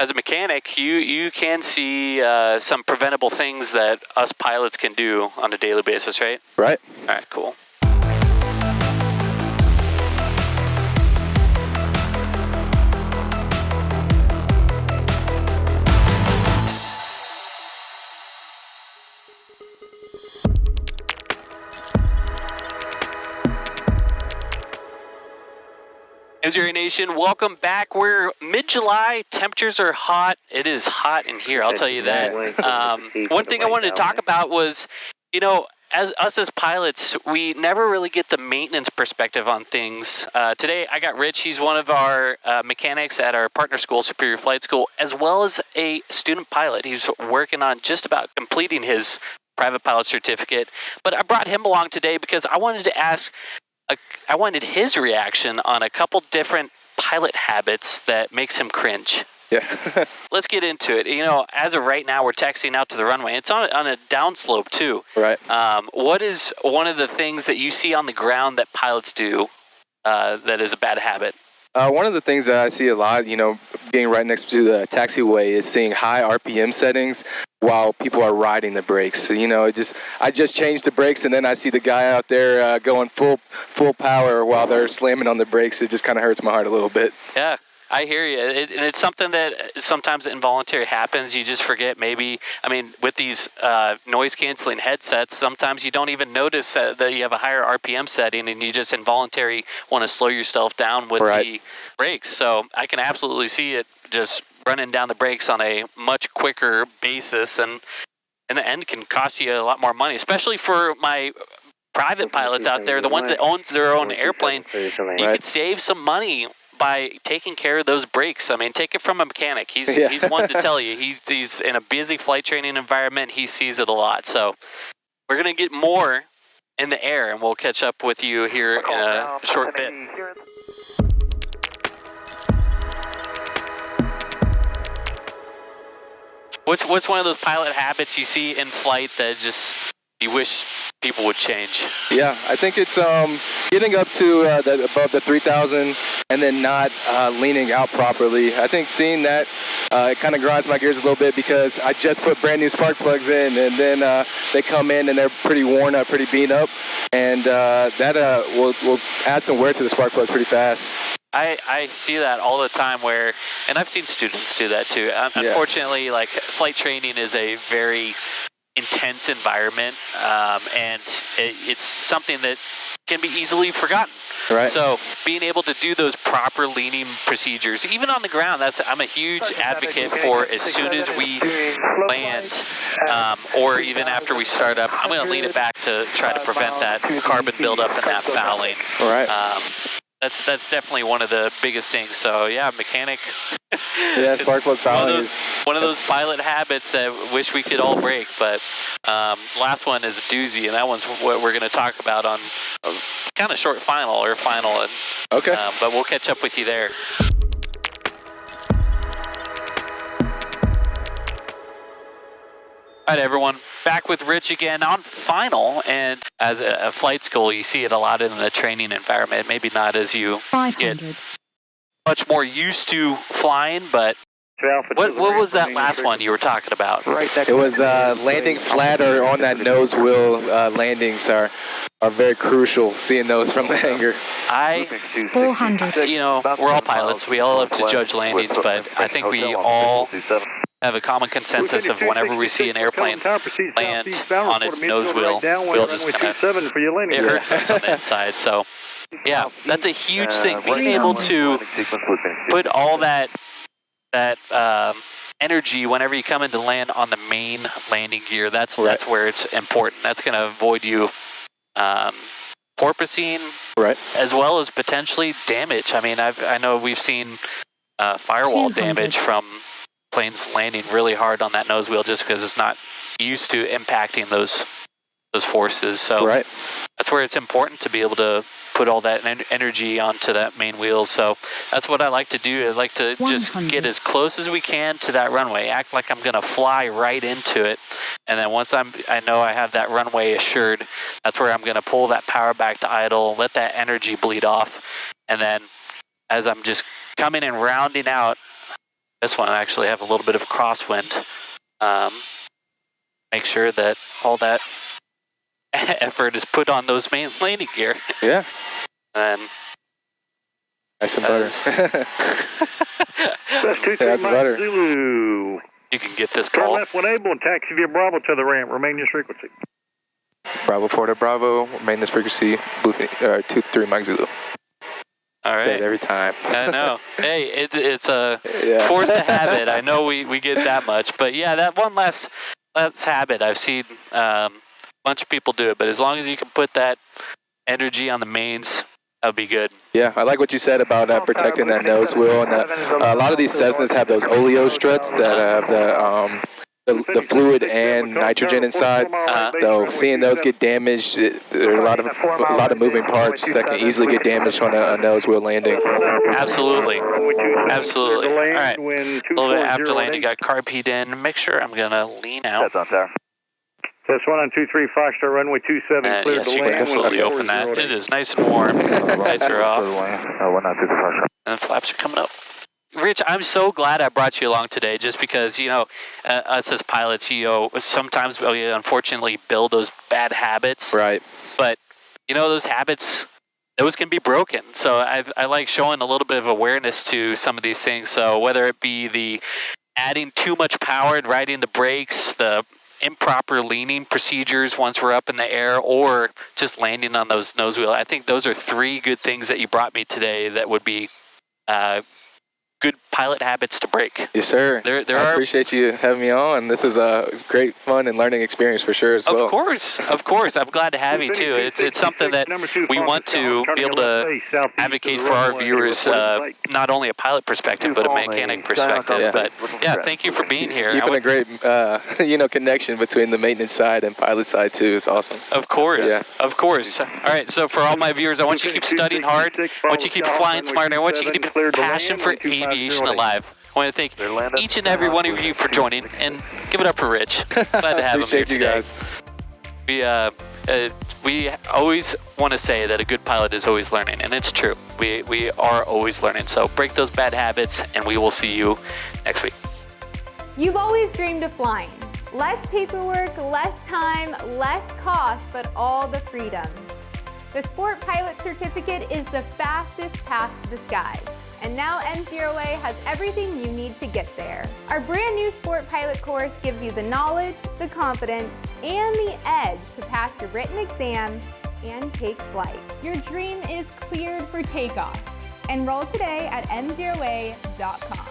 as a mechanic, you can see some preventable things that us pilots can do on a daily basis, right? Right. All right, cool. MzeroA Nation, welcome back. We're mid-July. Temperatures are hot. It is hot in here, I'll tell you that. One thing I wanted to talk about was, as pilots, we never really get the maintenance perspective on things. Today, I got Rich. He's one of our mechanics at our partner school, Superior Flight School, as well as a student pilot. He's working on just about completing his private pilot certificate. But I brought him along today because I wanted to ask, I wanted his reaction on a couple different pilot habits that makes him cringe. Yeah. Let's get into it. As of right now, we're taxiing out to the runway. It's on a downslope too. Right. What is one of the things that you see on the ground that pilots do that is a bad habit? One of the things that I see a lot, being right next to the taxiway, is seeing high RPM settings while people are riding the brakes. So, I just changed the brakes, and then I see the guy out there going full power while they're slamming on the brakes. It just kind of hurts my heart a little bit. Yeah. I hear you. And it's something that sometimes involuntary happens. You just forget with these noise-canceling headsets, sometimes you don't even notice that you have a higher RPM setting and you just involuntarily want to slow yourself down with the brakes. So I can absolutely see it just running down the brakes on a much quicker basis, and in the end can cost you a lot more money, especially for my private pilots out there, the ones that own their own airplane. You could save some money by taking care of those brakes. Take it from a mechanic. He's one to tell you. He's in a busy flight training environment. He sees it a lot. So we're going to get more in the air, and we'll catch up with you here in a short bit. What's one of those pilot habits you see in flight that just you wish people would change? Yeah, I think it's getting up to above the 3,000 and then not leaning out properly. I think seeing that, it kind of grinds my gears a little bit because I just put brand new spark plugs in, and then they come in and they're pretty worn up, pretty beat up, and that will add some wear to the spark plugs pretty fast. I see that all the time and I've seen students do that too. Unfortunately, flight training is a very intense environment, and it's something that can be easily forgotten. Right. So being able to do those proper leaning procedures, even on the ground, I'm a huge advocate for. As soon as we land, or even after we start up, I'm going to lean it back to try to prevent that carbon buildup and that fouling. Right. That's definitely one of the biggest things. So yeah, mechanic. Yeah, spark plug fouling is one of those pilot habits that wish we could all break. But last one is a doozy, and that one's what we're going to talk about on kind of short final. And, okay. But we'll catch up with you there. All right, everyone, back with Rich again on final, and as a flight school, you see it a lot in the training environment. Maybe not as you get much more used to flying, but what was that last one you were talking about? It was landing flat or on that nose wheel. Landings are very crucial, seeing those from the hangar. 400. We're all pilots. We all love to judge landings, but I think we all have a common consensus of whenever we see an airplane land on its nose wheel, we'll just it hurts us on the inside. So yeah, that's a huge thing. Being able to put all that energy whenever you come into land on the main landing gear, that's where it's important. That's going to avoid you porpoising, as well as potentially damage. I know we've seen firewall damage from planes landing really hard on that nose wheel just because it's not used to impacting those forces. So that's where it's important to be able to put all that energy onto that main wheel. So that's what I like to do. I like to just get as close as we can to that runway, act like I'm going to fly right into it. And then once I know I have that runway assured, that's where I'm going to pull that power back to idle, let that energy bleed off. And then as I'm just coming and rounding out, This one I actually have a little bit of crosswind. Make sure that all that effort is put on those main landing gear. Yeah. And nice and butter. That's butter. Zulu. You can get this Turn call. left when able and taxi via Bravo to the ramp. Remain this frequency. Bravo 4 to Bravo. Remain this frequency. 2-3 Mike Zulu. All right. Dead every time. I know. Hey, it's a force of habit. I know we get that much, but yeah, that one last habit. I've seen a bunch of people do it, but as long as you can put that energy on the mains, that'll be good. Yeah, I like what you said about protecting that nose wheel, and that a lot of these Cessnas have those oleo struts that have the fluid and nitrogen inside. So seeing those get damaged, there are a lot of moving parts that can easily get damaged on a nose wheel landing. Absolutely. Absolutely. All right. A little bit after landing, got carb heat in. Make sure I'm gonna lean out. That's on there. So it's 1 on 23 Foxtrot runway 27. Cleared Yes, the you can land. absolutely open that. It is nice and warm. Lights are off. 1 on 23 Foxtrot. And the flaps are coming up. Rich, I'm so glad I brought you along today, just because, us as pilots, sometimes we unfortunately build those bad habits. Right. But, those habits, those can be broken. So I like showing a little bit of awareness to some of these things. So whether it be the adding too much power and riding the brakes, the improper leaning procedures once we're up in the air, or just landing on those nose wheel. I think those are 3 good things that you brought me today that would be good pilot habits to break. Yes, sir. I appreciate you having me on. This is a great fun and learning experience for sure as well. Of course. I'm glad to have you too. It's something that we want to be able to advocate for our viewers, not only a pilot perspective, but a mechanic perspective. Yeah. But yeah, thank you for being here. Keeping a great, connection between the maintenance side and pilot side too is awesome. Of course. Yeah. Of course. All right. So for all my viewers, I want you to keep studying hard. I want you to keep flying smart. I want you to keep a passion for aviation alive. I want to thank each and every one of you for joining, and give it up for Rich. Glad to have him here today. Guys. We always want to say that a good pilot is always learning, and it's true. We are always learning. So break those bad habits, and we will see you next week. You've always dreamed of flying. Less paperwork, less time, less cost, but all the freedom. The Sport Pilot Certificate is the fastest path to the skies. And now MzeroA has everything you need to get there. Our brand new Sport Pilot course gives you the knowledge, the confidence, and the edge to pass your written exam and take flight. Your dream is cleared for takeoff. Enroll today at MzeroA.com.